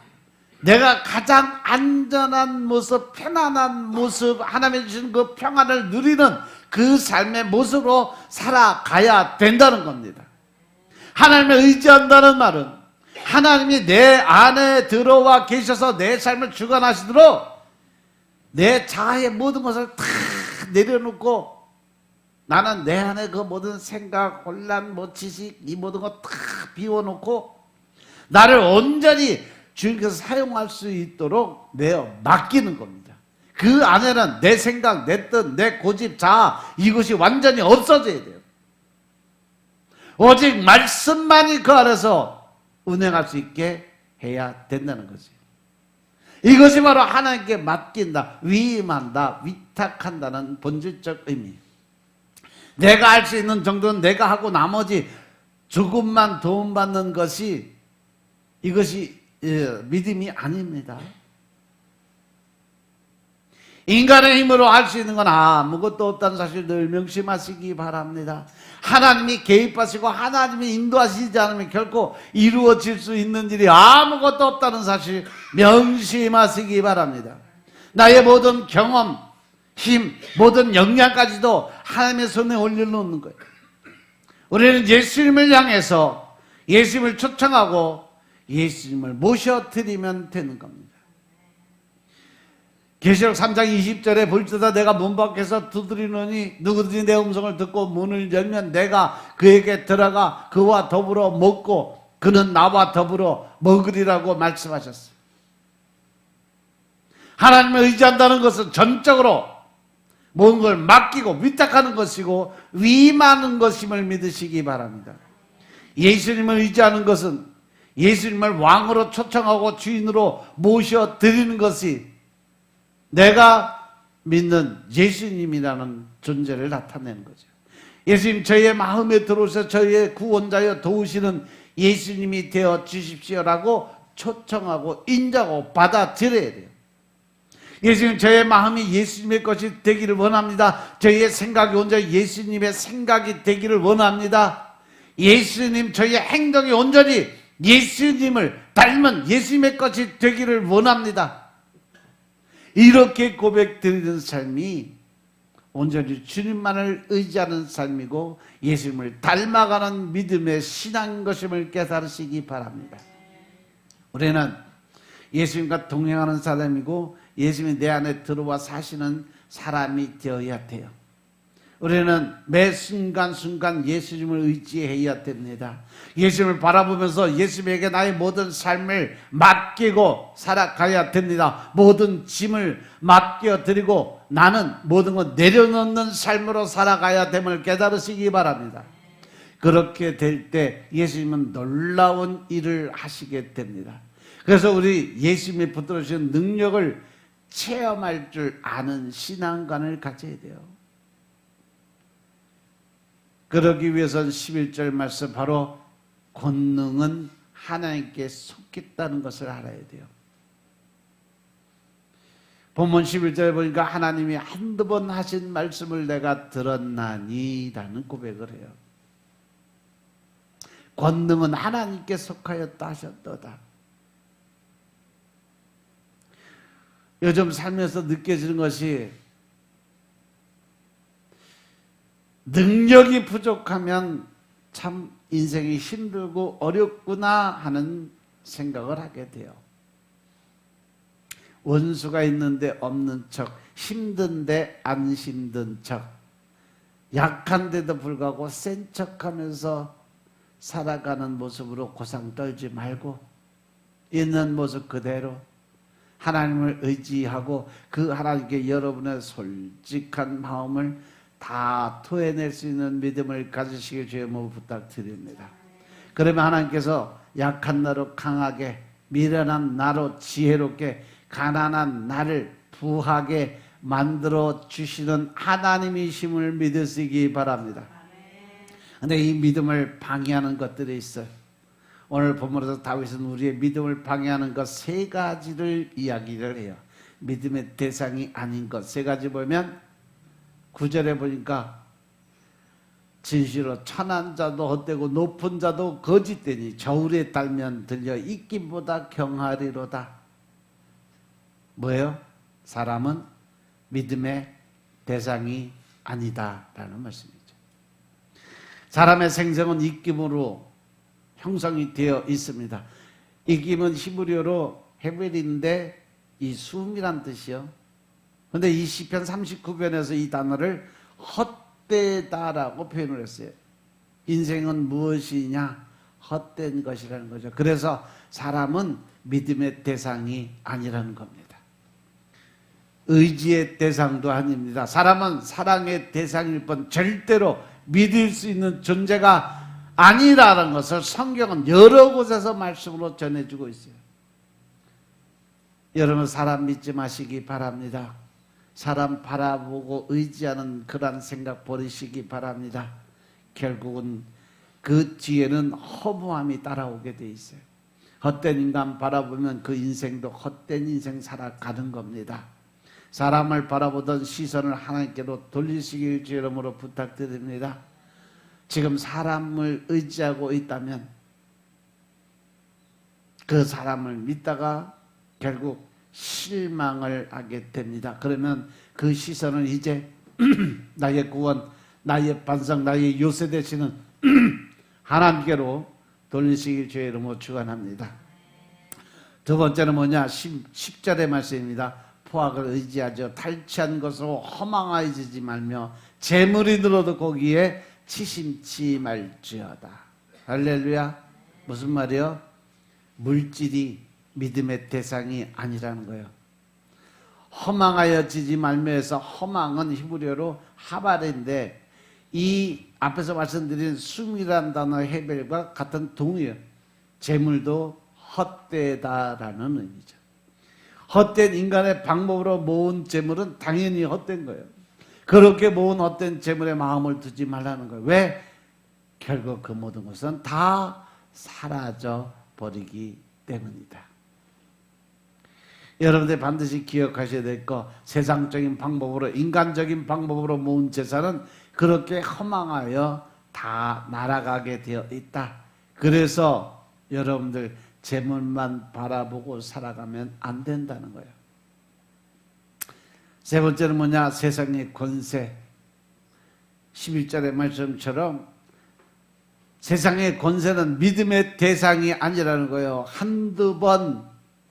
내가 가장 안전한 모습, 편안한 모습, 하나님이 주신 그 평안을 누리는 그 삶의 모습으로 살아가야 된다는 겁니다. 하나님을 의지한다는 말은 하나님이 내 안에 들어와 계셔서 내 삶을 주관하시도록 내 자아의 모든 것을 다 내려놓고 나는 내 안에 그 모든 생각, 혼란, 지식 이 모든 것 다 비워놓고 나를 온전히 주님께서 사용할 수 있도록 내어 맡기는 겁니다. 그 안에는 내 생각, 내 뜻, 내 고집, 자아 이것이 완전히 없어져야 돼요. 오직 말씀만이 그 안에서 운행할 수 있게 해야 된다는 거지. 이것이 바로 하나님께 맡긴다, 위임한다, 위탁한다는 본질적 의미. 내가 할 수 있는 정도는 내가 하고 나머지 조금만 도움받는 것이 이것이 믿음이 아닙니다. 인간의 힘으로 할 수 있는 건 아무것도 없다는 사실 늘 명심하시기 바랍니다. 하나님이 개입하시고 하나님이 인도하시지 않으면 결코 이루어질 수 있는 일이 아무것도 없다는 사실 명심하시기 바랍니다. 나의 모든 경험, 힘, 모든 역량까지도 하나님의 손에 올려놓는 거예요. 우리는 예수님을 향해서 예수님을 초청하고 예수님을 모셔드리면 되는 겁니다. 계시록 3장 20절에 볼지어다 내가 문 밖에서 두드리노니 누구든지 내 음성을 듣고 문을 열면 내가 그에게 들어가 그와 더불어 먹고 그는 나와 더불어 먹으리라고 말씀하셨어요. 하나님을 의지한다는 것은 전적으로 모든 걸 맡기고 위탁하는 것이고 위임하는 것임을 믿으시기 바랍니다. 예수님을 의지하는 것은 예수님을 왕으로 초청하고 주인으로 모셔드리는 것이 내가 믿는 예수님이라는 존재를 나타내는 거죠. 예수님 저희의 마음에 들어오셔서 저희의 구원자여 도우시는 예수님이 되어 주십시오라고 초청하고 인정하고 받아들여야 돼요. 예수님 저의 마음이 예수님의 것이 되기를 원합니다. 저희의 생각이 온전히 예수님의 생각이 되기를 원합니다. 예수님 저희의 행동이 온전히 예수님을 닮은 예수님의 것이 되기를 원합니다. 이렇게 고백드리는 삶이 온전히 주님만을 의지하는 삶이고 예수님을 닮아가는 믿음의 신앙인 것임을 깨달으시기 바랍니다. 우리는 예수님과 동행하는 사람이고 예수님이 내 안에 들어와 사시는 사람이 되어야 돼요. 우리는 매 순간순간 예수님을 의지해야 됩니다. 예수님을 바라보면서 예수님에게 나의 모든 삶을 맡기고 살아가야 됩니다. 모든 짐을 맡겨드리고 나는 모든 것 내려놓는 삶으로 살아가야 됨을 깨달으시기 바랍니다. 그렇게 될 때 예수님은 놀라운 일을 하시게 됩니다. 그래서 우리 예수님이 붙들어 주신 능력을 체험할 줄 아는 신앙관을 가져야 돼요. 그러기 위해서는 11절 말씀 바로 권능은 하나님께 속했다는 것을 알아야 돼요. 본문 11절에 보니까 하나님이 한두 번 하신 말씀을 내가 들었나니 라는 고백을 해요. 권능은 하나님께 속하였다 하셨도다. 요즘 살면서 느껴지는 것이 능력이 부족하면 참 인생이 힘들고 어렵구나 하는 생각을 하게 돼요. 원수가 있는데 없는 척, 힘든데 안 힘든 척, 약한데도 불구하고 센 척하면서 살아가는 모습으로 고상 떨지 말고 있는 모습 그대로 하나님을 의지하고 그 하나님께 여러분의 솔직한 마음을 다 토해낼 수 있는 믿음을 가지시길 주의 이름으로 부탁드립니다. 그러면 하나님께서 약한 나로 강하게, 미련한 나로 지혜롭게, 가난한 나를 부하게 만들어 주시는 하나님이심을 믿으시기 바랍니다. 근데 이 믿음을 방해하는 것들이 있어요. 오늘 본문에서 다윗은 우리의 믿음을 방해하는 것 세 가지를 이야기를 해요. 믿음의 대상이 아닌 것 세 가지 보면 9절에 보니까 진실로 천한 자도 헛되고 높은 자도 거짓되니 저울에 달면 들려 있기보다 경하리로다. 뭐예요? 사람은 믿음의 대상이 아니다라는 말씀이죠. 사람의 생성은 입김으로 형성이 되어 있습니다. 입김은 히브리어로 헤벨인데 이 숨이란 뜻이요. 근데 이 시편 39편에서 이 단어를 헛되다라고 표현을 했어요. 인생은 무엇이냐? 헛된 것이라는 거죠. 그래서 사람은 믿음의 대상이 아니라는 겁니다. 의지의 대상도 아닙니다. 사람은 사랑의 대상일 뿐 절대로 믿을 수 있는 존재가 아니라는 것을 성경은 여러 곳에서 말씀으로 전해주고 있어요. 여러분 사람 믿지 마시기 바랍니다. 사람 바라보고 의지하는 그런 생각 버리시기 바랍니다. 결국은 그 뒤에는 허무함이 따라오게 돼 있어요. 헛된 인간 바라보면 그 인생도 헛된 인생 살아가는 겁니다. 사람을 바라보던 시선을 하나님께로 돌리시길 주의 이름으로 부탁드립니다. 지금 사람을 의지하고 있다면 그 사람을 믿다가 결국 실망을 하게 됩니다. 그러면 그 시선을 이제 나의 구원, 나의 반석, 나의 요새 되시는 하나님께로 돌리시길 주의 이름으로 축원합니다. 두 번째는 뭐냐? 10절의 말씀입니다. 포악을 의지하죠. 탈취한 것으로 허망하여지지 말며 재물이 들어도 거기에 치심치 말지어다. 할렐루야. 무슨 말이요? 물질이 믿음의 대상이 아니라는 거예요. 허망하여지지 말며에서 허망은 히브리어로 하발인데 이 앞에서 말씀드린 숨이라는 단어 헤벨과 같은 동의어요. 재물도 헛되다라는 의미죠. 헛된 인간의 방법으로 모은 재물은 당연히 헛된 거예요. 그렇게 모은 헛된 재물에 마음을 두지 말라는 거예요. 왜? 결국 그 모든 것은 다 사라져 버리기 때문이다. 여러분들 반드시 기억하셔야 될 거, 세상적인 방법으로, 인간적인 방법으로 모은 재산은 그렇게 허망하여 다 날아가게 되어 있다. 그래서 여러분들 재물만 바라보고 살아가면 안 된다는 거예요. 세 번째는 뭐냐? 세상의 권세. 11절의 말씀처럼 세상의 권세는 믿음의 대상이 아니라는 거예요.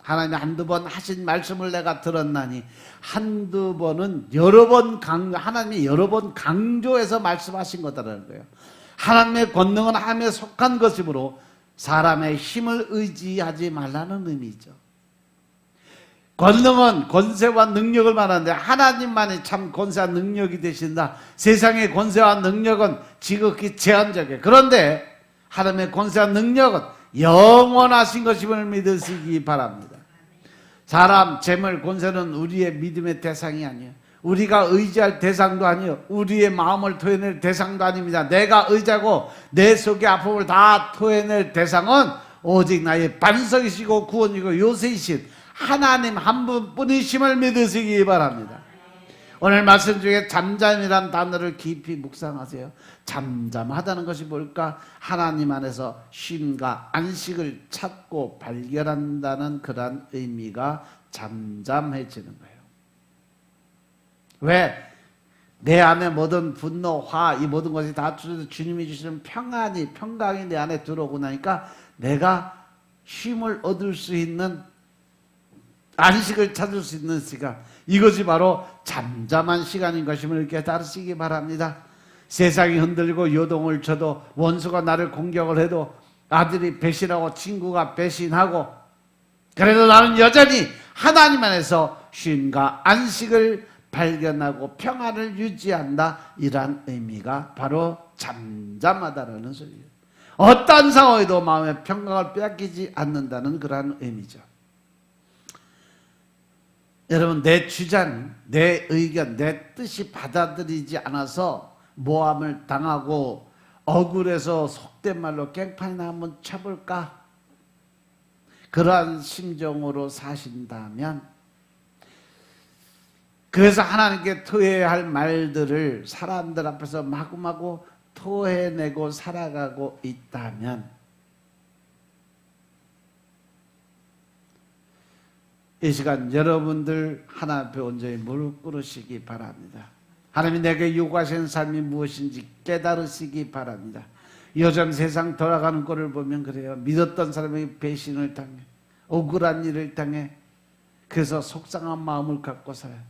하나님이 한두 번 하신 말씀을 내가 들었나니, 한두 번은 하나님이 여러 번 강조해서 말씀하신 거다라는 거예요. 하나님의 권능은 하나님에 속한 것이므로 사람의 힘을 의지하지 말라는 의미죠. 권능은 권세와 능력을 말하는데 하나님만이 참 권세와 능력이 되신다. 세상의 권세와 능력은 지극히 제한적이에요. 그런데 하나님의 권세와 능력은 영원하신 것임을 믿으시기 바랍니다. 사람, 재물, 권세는 우리의 믿음의 대상이 아니에요. 우리가 의지할 대상도 아니에요. 우리의 마음을 토해낼 대상도 아닙니다. 내가 의지하고 내 속의 아픔을 다 토해낼 대상은 오직 나의 반석이시고 구원이고 요새이신 하나님 한 분뿐이심을 믿으시기 바랍니다. 오늘 말씀 중에 잠잠이란 단어를 깊이 묵상하세요. 잠잠하다는 것이 뭘까? 하나님 안에서 쉼과 안식을 찾고 발견한다는 그런 의미가 잠잠해지는 거예요. 왜? 내 안에 모든 분노, 화, 이 모든 것이 다 주님이 주시는 평강이 내 안에 들어오고 나니까 내가 쉼을 얻을 수 있는, 안식을 찾을 수 있는 시간, 이것이 바로 잠잠한 시간인 것임을 깨달으시기 바랍니다. 세상이 흔들리고 요동을 쳐도, 원수가 나를 공격을 해도, 아들이 배신하고 친구가 배신하고 그래도 나는 여전히 하나님 안에서 쉼과 안식을 발견하고 평안을 유지한다. 이러한 의미가 바로 잠잠하다라는 소리예요. 어떤 상황에도 마음의 평강을 빼앗기지 않는다는 그러한 의미죠. 여러분, 내 주장, 내 의견, 내 뜻이 받아들이지 않아서 모함을 당하고 억울해서 속된 말로 깽판이나 한번 쳐볼까? 그러한 심정으로 사신다면, 그래서 하나님께 토해야 할 말들을 사람들 앞에서 마구마구 토해내고 살아가고 있다면, 이 시간 여러분들 하나님 앞에 온전히 무릎 꿇으시기 바랍니다. 하나님이 내게 요구하시는 삶이 무엇인지 깨달으시기 바랍니다. 요즘 세상 돌아가는 꼴을 보면 그래요. 믿었던 사람에게 배신을 당해, 억울한 일을 당해, 그래서 속상한 마음을 갖고 살아요.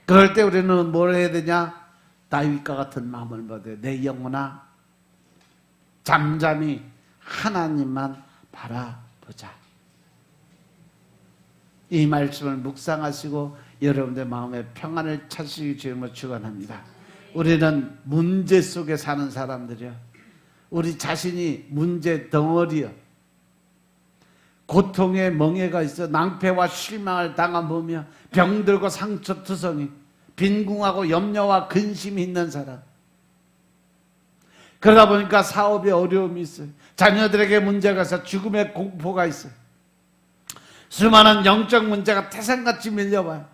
그럴 때 우리는 뭘 해야 되냐? 다윗과 같은 마음을 받아요. 내 영혼아, 잠잠히 하나님만 바라보자. 이 말씀을 묵상하시고 여러분의 마음의 평안을 찾으시기 주님을 축원합니다. 우리는 문제 속에 사는 사람들이요, 우리 자신이 문제 덩어리요, 고통의 멍에가 있어 낭패와 실망을 당하며 병들고 상처투성이, 빈궁하고 염려와 근심이 있는 사람. 그러다 보니까 사업에 어려움이 있어요. 자녀들에게 문제가 있어 죽음의 공포가 있어요. 수많은 영적 문제가 태산같이 밀려와요.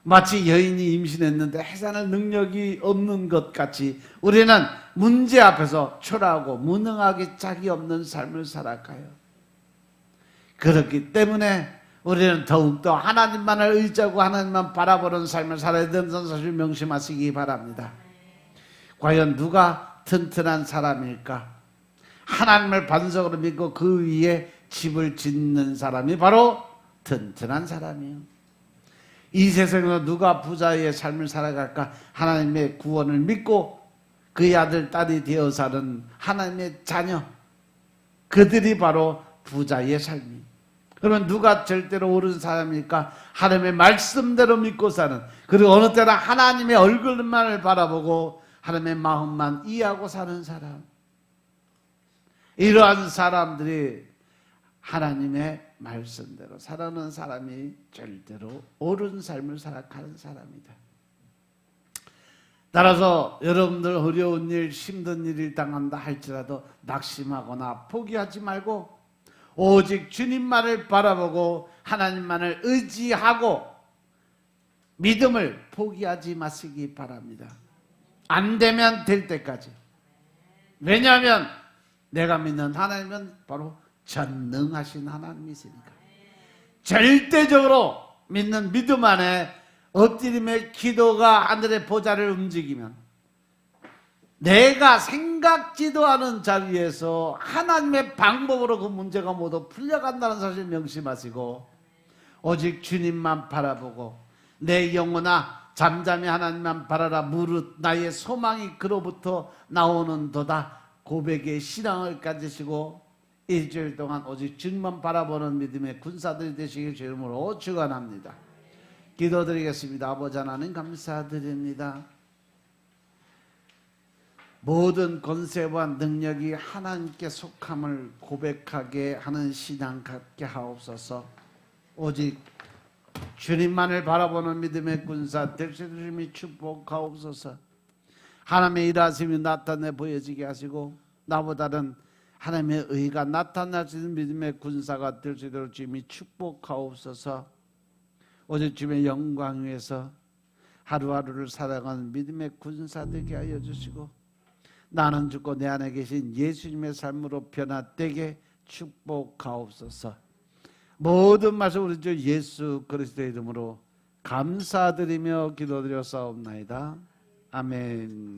마치 여인이 임신했는데 해산할 능력이 없는 것 같이 우리는 문제 앞에서 초라하고 무능하게 짝이 없는 삶을 살아가요. 그렇기 때문에 우리는 더욱더 하나님만을 의지하고 하나님만 바라보는 삶을 살아야 된다는 사실 명심하시기 바랍니다. 과연 누가 튼튼한 사람일까? 하나님을 반석으로 믿고 그 위에 집을 짓는 사람이 바로 튼튼한 사람이에요. 이 세상에서 누가 부자의 삶을 살아갈까? 하나님의 구원을 믿고 그의 아들 딸이 되어 사는 하나님의 자녀, 그들이 바로 부자의 삶이에요. 그러면 누가 절대로 옳은 사람일까? 하나님의 말씀대로 믿고 사는, 그리고 어느 때나 하나님의 얼굴만을 바라보고 하나님의 마음만 이해하고 사는 사람. 이러한 사람들이 하나님의 말씀대로 살아가는 사람이 절대로 옳은 삶을 살아가는 사람이다. 따라서 여러분들 어려운 일, 힘든 일을 당한다 할지라도 낙심하거나 포기하지 말고 오직 주님만을 바라보고 하나님만을 의지하고 믿음을 포기하지 마시기 바랍니다. 안 되면 될 때까지. 왜냐하면 내가 믿는 하나님은 바로 전능하신 하나님이시니까. 절대적으로 믿는 믿음 안에 엎드림의 기도가 하늘의 보좌를 움직이면 내가 생각지도 않은 자리에서 하나님의 방법으로 그 문제가 모두 풀려간다는 사실 명심하시고 오직 주님만 바라보고 내 영혼아 잠잠히 하나님만 바라라. 무릇 나의 소망이 그로부터 나오는 도다. 고백의 신앙을 가지시고 일주일 동안 오직 주님만 바라보는 믿음의 군사들이 되시길 주님으로 축원합니다. 기도드리겠습니다. 아버지 하나님 감사드립니다. 모든 권세와 능력이 하나님께 속함을 고백하게 하는 신앙 갖게 하옵소서. 오직 주님만을 바라보는 믿음의 군사 될 수 있는 주님이 축복하옵소서. 하나님의 일하심이 나타내 보여지게 하시고 나보다는 하나님의 의가 나타날 수 있는 믿음의 군사가 될 수 있도록 주님이 축복하옵소서. 오직 주님의 영광 위에서 하루하루를 살아가는 믿음의 군사 되게 하여 주시고 나는 죽고 내 안에 계신 예수님의 삶으로 변화되게 축복하옵소서. 모든 말씀 우리 주 예수 그리스도의 이름으로 감사드리며 기도드려 싸움나이다. 아멘.